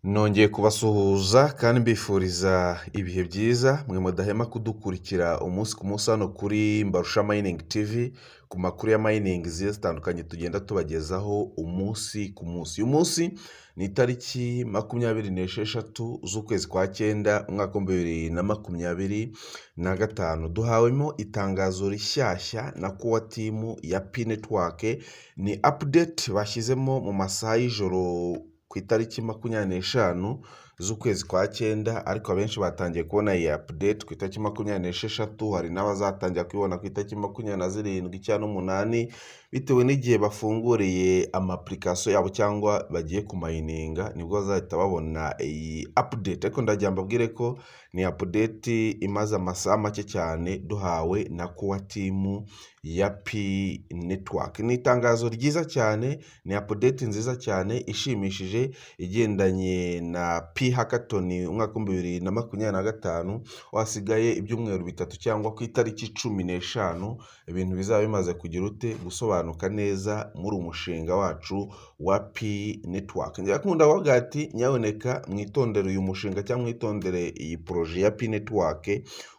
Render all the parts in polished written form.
Nongeye kubasuhuza kandi mbifuriza ibihe byiza mwe mudahema kudukurikira umunsi ku munsi hano kuri Mbarusha Mining TV ku makuru ya mining zigiye zitandukanye tugenda tubagezaho umunsi ku munsi. Uyu munsi ni itariki 26 z'ukwezi kwa 9 umwaka wa 2025. Duhawemo itangazo rishyashya na kuwa timu ya P Network. Ni update bashyizemo mu masaha y'ijoro ku itariki 25 z'ukwezi kwa 9, ariko abenshi batangiye kubona iyi update ku itariki 26. Hari n'abazatangira kubibona ku itariki 27 cyangwa 8 bitewe n'igihe bafunguriye amapplication yabo cyangwa bagiye kumayininga, nibwo bazahita babona iyi update. Ariko ndagira mbabwire ko ni update imaze amasaha make cyane duhawe na kuwa timu ya P Network. Ni itangazo ryiza cyane, ni update nziza cyane ishimishije igendanye na P Hackathon umwaka wa 2025. Wasigaye ibyumweru bitatu cyangwa ku itariki 15 ibintu bizaba bimaze kugira ute gusobanuka neza muri umushinga wacu wa P Network. Ndakunda kuvuga ati nyaboneka mwitondere uyu mushinga cyangwa mwitondere iyi projet ya P Network,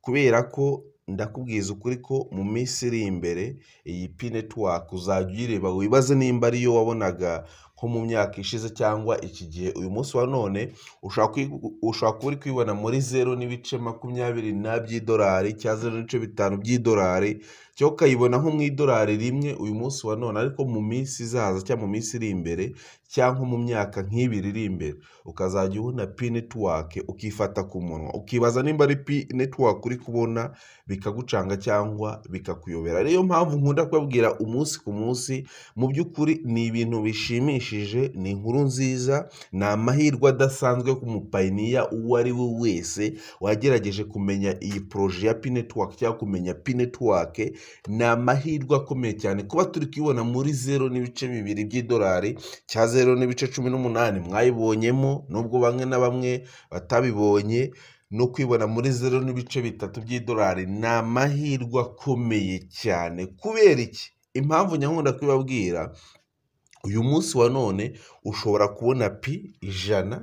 kubera ko ndakubwiza ukuri ko mu minsi iri imbere iyi P Network uzajya uyireba wibaze nimba ariyo wabonaga nko mu myaka ishize cyangwa iki gihe. Uyu munsi wa none ushobora kuba uri kwibona muri 0.20 by'idolari cyangwa 0.5 by'idolari, cyo ukayibona nko mu idolari rimwe uyu munsi wa none, ariko mu minsi izaza cyangwa mu minsi iri imbere cyangwa mu myaka nk'ibiri iri imbere ukazajya ubona P Network ukifata ku munwa ukibaza nimba ari P Network uri kubona, bikagucanga cyangwa bikakuyobera. Ariyo mpamvu nkunda kubabwira umunsi ku munsi, mu by'ukuri ni ibintu bishimishije, ni inkuru nziza, ni amahirwe adasanzwe ku mupayiniya uwo ari we wese wagerageje kumenya iyi projet ya P Network cyangwa kumenya P Network. Ni amahirwe akomeye cyane kuba turi kwibona muri 0.2 by'idolari cya 0.18 mwayibonyemo, nubwo bamwe na bamwe batabibonye, no kwibona muri 0.3 by'idolari. Ni amahirwe akomeye cyane. Kubera iki? Impamvu nyakunda kwibabwira, uyu munsi wa none ushobora kubona P 100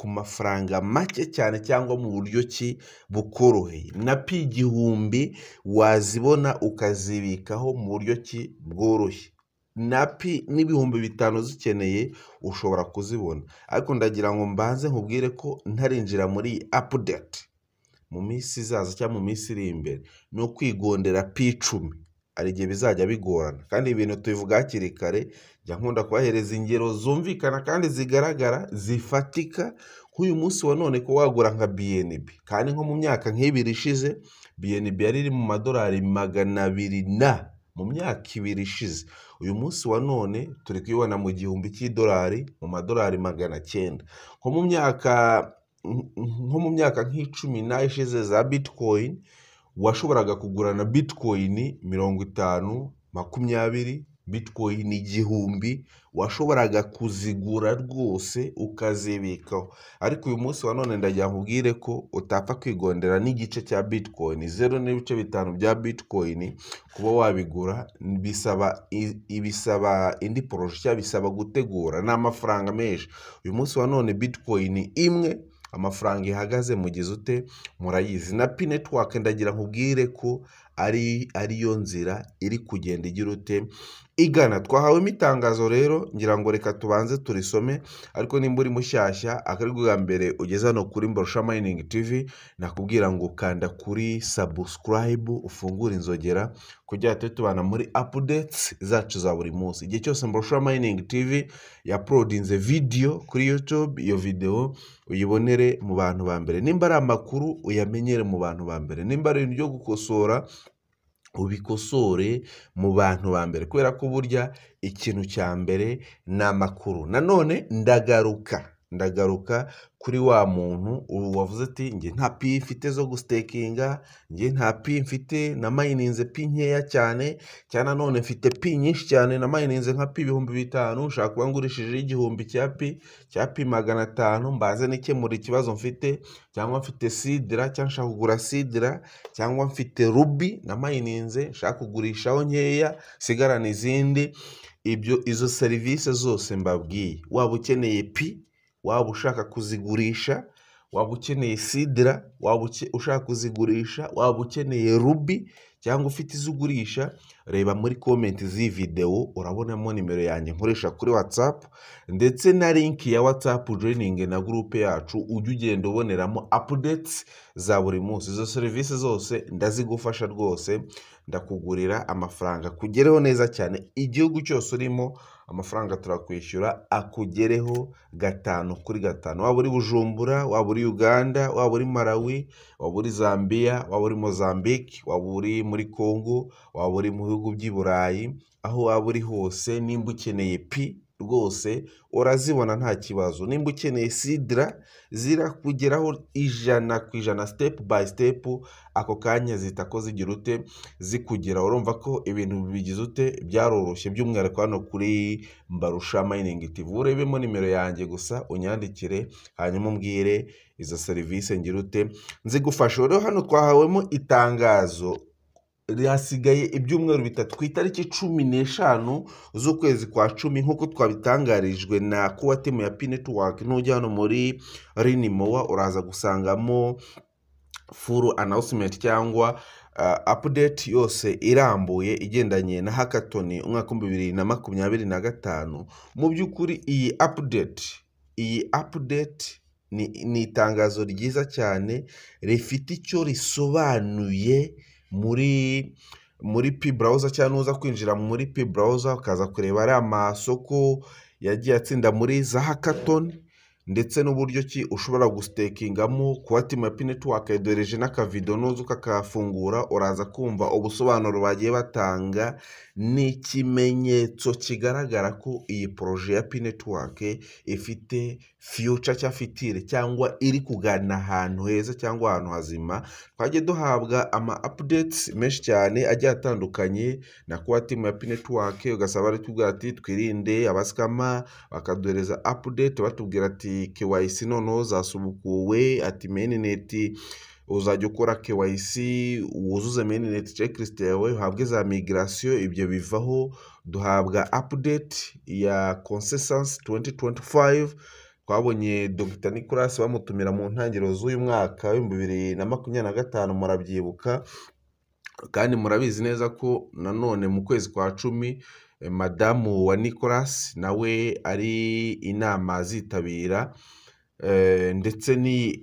ku mafaranga make cyane cyangwa mu buryo ki bukoroheye, na P 1000 wazibona ukazibikaho mu buryo ki bworoshye, na P n'ibihumbi 5 zikeneye ushobora kuzibona. Ariko ndagira ngo mbanze nkubwire ko ntarinjira muri update mu minsi izaza cyangwa mu minsi iri imbere no kwigondera P 10 ari igihe bizajya bigorana, kandi ibintu tubivuga hakiri kare. Jya nkunda kubahereza ingero zumvikana kandi zigaragara zifatika. Nk'uyu munsi wa none ko wagura nka BNB, kandi nko mu myaka nk'ibiri ishize BNB yari iri mu madolari 200 mu myaka 2 ishize. Uyu munsi wa none turi kuyibona mu gihumbi cy'idolari mu madolari 900. Nko mu myaka nk'icumi ishize za Bitcoin washoboraga kugura na Bitcoin 50, 20, Bitcoin 1000 washoboraga kuzigura rwose ukazibikaho. Ariko uyu munsi wa none ndagira nkubwire ko utapfa kwigondera n'igice cya Bitcoin, 0.5 bya Bitcoin kuba wabigura. Bisaba indi projet, bisaba gutegura, n'amafaranga menshi. Uyu munsi wa none Bitcoin imwe amafaranga ihagaze mugize ute murayizi. Na P Network ndagira nkubwire ko ariyo nzira iri kugenda igira ute igana. Twahawemo itangazo rero, ngira ngo reka tubanze turisome. Ariko nimba uri mushyashya akari bwa mbere ugeze hano kuri Mbarusha Mining TV, nakubwira ngo kanda kuri subscribe ufungure inzogera kugira ngo tubana muri updates zacu za buri munsi. Igihe cyose Mbarusha Mining TV uploadinze video kuri YouTube, iyo video uyibonere mu bantu ba mbere. Nimba ari amakuru uyamenyere mu bantu ba mbere, nimba ari ibintu byo gukosora ubikosore mu bantu ba mbere, kubera ko burya ikintu cya mbere ni amakuru. Nanone ndagaruka kuri wa muntu wavuze ati nge nta P mfite zo gustakinga, nge nta P mfite na mininze P nkeya cyane, cyane none mfite P nyinshi cyane na mininze nka P 5000, ushaka kuba ngurishije igihumbi cya P 500 mbaze nikemura ikibazo mfite, cyangwa mfite Sidra cyangwa nshaka kugura Sidra, cyangwa mfite Ruby na mininze nshaka kugurishaho nkeya sigarana izindi. Izo serivisi zose mbabwiye, waba ukeneye P waba ushaka kuzigurisha, waba ukeneye sidra, waba ushaka kuzigurisha, waba ukeneye ruby cyangwa ufite izo ugurisha, reba muri komenti z'iyi videwo urabonamo nimero yanjye nkoresha kuri WhatsApp ndetse na link ya WhatsApp joining na groupe yacu, ujye ugenda uboneramo updates za buri munsi. Izo serivisi zose ndazigufasha rwose, ndakugurira amafaranga kugereho neza cyane. Igihugu cyose urimo amafaranga turakwishyura akugereho 5/5. Waba uri Bujumbura, waba uri Uganda, waba uri Malawi, waba uri Zambia, waba uri Mozambique, waba uri muri Congo, waba uri mu bihugu by'i Burayi, aho waba uri hose, nimba ukeneye pi rwose urazibona nta kibazo. Nimba ukeneye sidra zirakugeraho 100% step by step, ako kanya zita ko zigira ute zikugera. Urumva ko ibintu bigize ute byaroroshye, by'umwihariko hano kuri Mbarusha Mining TV. Urebemo nimero yanjye gusa unyandikire, hanyuma umbwire izo serivisi ngira ute nzigufasha. Rero hano twahawemo itangazo hasigaye ibyumweru 3 ku itariki 15 z'ukwezi kwa 10 nk'uko twabitangarijwe na kuwa timu ya P Network. Nujya hano muri Rinimowa uraza gusangamo full announcement cyangwa update yose irambuye igendanye na hackathon umwaka 2025. Mu by'ukuri iyi update ni itangazo ryiza cyane rifite icyo risobanuye muri P browser, cyangwa uza kwinjira muri P browser ukaza kureba ari amasoko yagiye atsinda muri za hackathon ndetse n'uburyo ki ushobora gustakingamo. Kuwa timu ya P Network yadoreje n'akavido nuza ukakafungura uraza kumva ubusobanuro bagiye batanga. Ni ikimenyetso kigaragara ko iyi projet ya P Network ifite future cyafitire cyangwa iri kugana ahantu heza cyangwa ahantu hazima. Twagiye duhabwa ama updates menshi cyane agiye atandukanye na kuwa timu ya P Network, ugasaba ari tubwira ati twirinde abaskama, bakadoreza update batubwira ati KYC noneho zasubukuwe, ati mainnet uzajya ukora KYC wuzuze mainnet checklist yawe uhabwe za migration. Ibyo bivaho duhabwa update ya consensus 2025. Twabonye Dr Nicolas bamutumira mu ntangiriro z'uyu mwaka wa 2025 murabyibuka, kandi murabizi neza ko nanone mu kwezi kwa 10 madamu wa Nicolas nawe ari inama zitabira, ndetse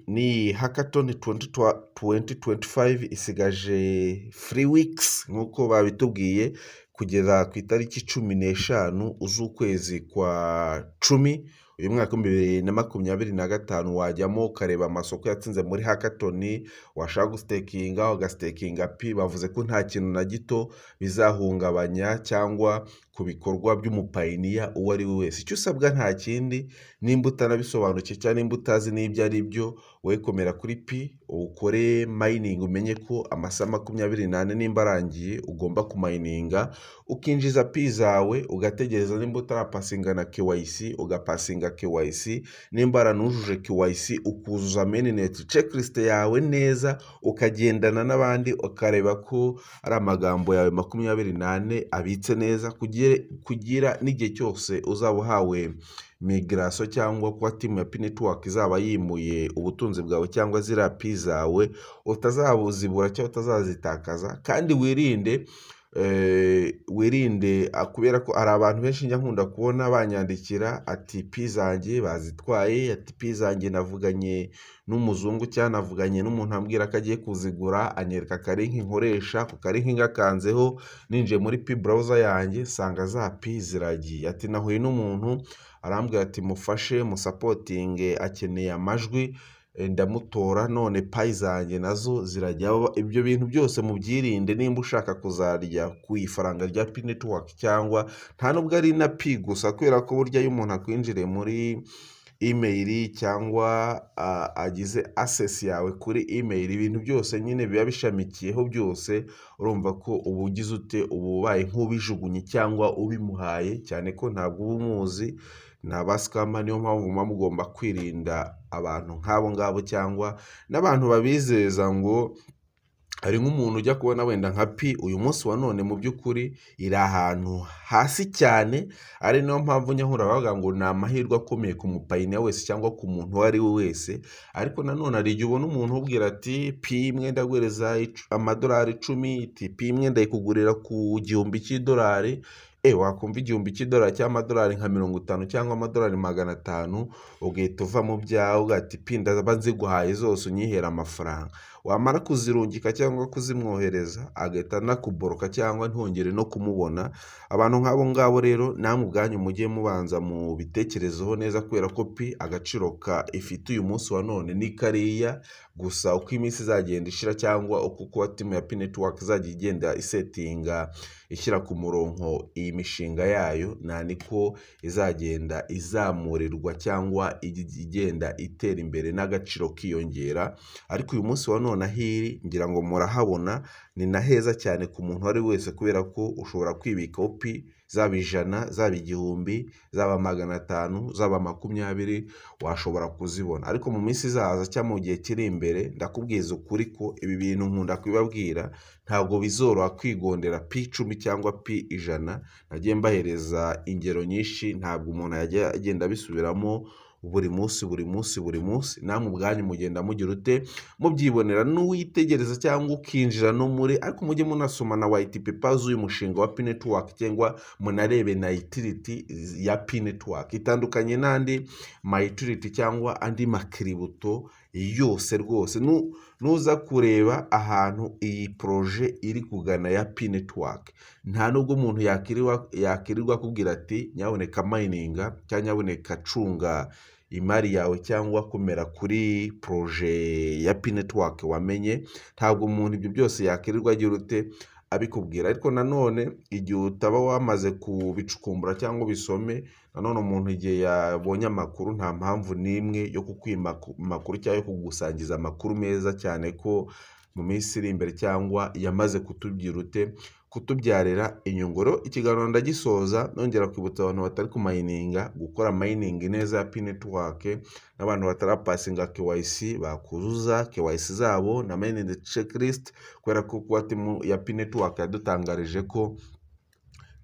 ni hackathon 2025 isigaje 3 weeks nk'uko babitubwiye, kugeza ku itariki 15 z'ukwezi kwa 10 uyu mwaka 2025. Wajyamo ukareba amasoko yatsinze muri hackathon, washaka gustakinga ugastakinga pi. Bavuze ko nta kintu na gito bizahungabanya cyangwa ku bikorwa by'umupayiniya uwo ari we wese. Icyo usabwa nta kindi, nimba utanabisobanukiye cyangwa nimba utazi n'ibyo ari byo, wowe komera kuri pi ukore mining, umenye ko amasaha 24 nimba arangiye ugomba kumininga, ukinjiza pi zawe ugategereza. Nimba utarapasinga na KYC ugapasinga KYC, nimba aranujuje KYC ukuzuza mainnet checklist yawe neza, ukagendana n'abandi ukareba ko ari amagambo yawe 24 abitse neza, kugira n'igihe cyose uzaba uhawe migration cyangwa kuba timu ya P Network izaba yimuye ubutunzi bwawe cyangwa ziriya pi zawe utazabuzibura cyangwa utazazitakaza. Kandi wirinde kubera ko hari abantu benshi njya nkunda kubona banyandikira ati pi zanjye bazitwaye, ati pi zanjye navuganye n'umuzungu cyangwa navuganye n'umuntu ambwira ko agiye kuzigura, anyereka akarinki nkoresha, ku karinki ngakanzeho ninjiye muri P browser yanjye sanga za pi ziragiye. Ati nahuye n'umuntu arambwira ati mufashe musapotinge, akeneye amajwi, ndamutora none pi zanjye nazo zirajya. Ibyo bintu byose mubyirinde nimba ushaka kuzarya ku ifaranga rya P Network, cyangwa nta nubwo ari na pi gusa, kubera ko burya iyo umuntu akwinjiriye muri email cyangwa agize access yawe kuri email, ibintu byose nyine biba bishamikiyeho byose, urumva ko uba ugize ute, uba ubaye nk'ubijugunye cyangwa ubimuhaye, cyane ko ntabwo uba umuzi. Ni abaskama, niyo mpamvu muba mugomba kwirinda abantu nk'abo ngabo cyangwa n'abantu babizeza ngo hari nk'umuntu ujya kubona wenda nka pi uyu munsi wa none mu by'ukuri iri ahantu hasi cyane, ari nayo mpamvu nyahura bavuga ngo ni amahirwe akomeye ku mupayiniya wese cyangwa ku muntu uwo ari we wese. Ariko nanone hari igihe ubona umuntu ubwira ati pi imwe ndaguhereza amadolari 10, pi imwe ndayikugurira ku 1000 cy'idolari. Wakumva 1000 cy'idolari cyangwa amadolari nka 50 cyangwa amadolari 500, ugahita uva mu byawe ugati pi ndaba nziguhaye zose unyihera amafaranga. Wamara kuzirungika cyangwa kuzimwohereza agahita anakuboroka cyangwa ntongere no kumubona. Abantu nk'abo ngabo rero namwe ubwanyu mujye mubanza mu bitekerezeho neza, kubera ko pi agaciro ka ifite uyu munsi wa none ni kariya. Gusa uko iminsi izagenda ishira cyangwa uko timu ya Pi Network izajya igenda isetinga ishyira ku murongo iyi mishinga yayo, niko izagenda izamurirwa cyangwa igenda itera imbere n'agaciro kiyongera. Ariko uyu munsi wa none ahiri ngira ngo murahabona ni na heza cyane ku muntu ari wese, kubera ko ushobora kwibikaho pi zaba 100, zaba 1000, zaba 500, zaba 20, washobora kuzibona. Ariko mu minsi izaza cyangwa mu gihe kiri imbere, ndakubwiza ukuri ko ibi bintu nkunda kubibabwira ntabwo bizoroha kwigondera pi 10 cyangwa pi 100. Nagiye mbahereza ingero nyinshi, ntabwo umuntu yajya agenda abisubiramo buri munsi. Namwe ubwanyu mugenda mugira ute mubyibonera n'uwitegereza cyangwa ukinjira no muri, ariko mujye munasoma na white paper z'uyu mushinga wa Pi Network cyangwa munarebe na utility ya Pi Network. Itandukanye n'andi ma utility cyangwa andi makiributo yose rwose. Nuza kureba ahantu iyi projet iri kugana ya Pi Network, nta nubwo umuntu yakirirwa kubwira ati nyaboneka mininga cyangwa nyaboneka cunga imari yawe cyangwa kumera kuri projet ya Pi Network wamenye. Ntabwo umuntu ibyo byose yakirirwa agira ute abikubwira. Ariko nanone igihe utaba wamaze kubicukumbura cyangwa bisome, nanone umuntu igihe yabonye amakuru nta mpamvu n'imwe yo kukwima amakuru cyangwa yo kugusangiza amakuru meza, cyane ko mu minsi iri imbere cyangwa yamaze kutubyarira inyunguro. Ikiganiro ndagisoza nongera kwibutsa abantu batari kumayininga gukora mining neza ya Pi Network, n'abantu batarapasinga KYC bakuzuza KYC zabo na mining checklist, kubera ko kuba timu ya Pi Network yadutangarije ko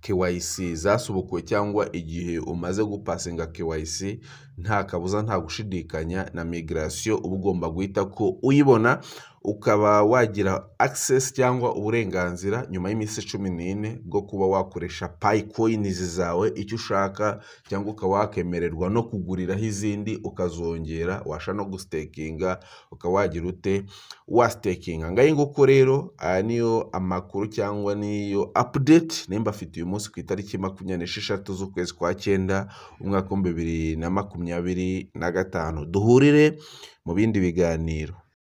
KYC zasubukuwe cyangwa igihe umaze gupasinga KYC nta kabuza nta gushidikanya na migration uba ugomba guhita ko uyibona, ukaba wagira access cyangwa uburenganzira nyuma y'iminsi 14 bwo kuba wakoresha Pi coins zawe icyo ushaka, cyangwa ukaba wakemererwa no kuguriraho izindi ukazongera, washa no gustakinga ukaba wagira ute wastakinga. Ngaye nguko rero niyo amakuru cyangwa niyo update nimba afite uyu munsi ku itariki 26 z'ukwezi kwa 9 umwaka wa 2025. Duhurire mu bindi biganiro.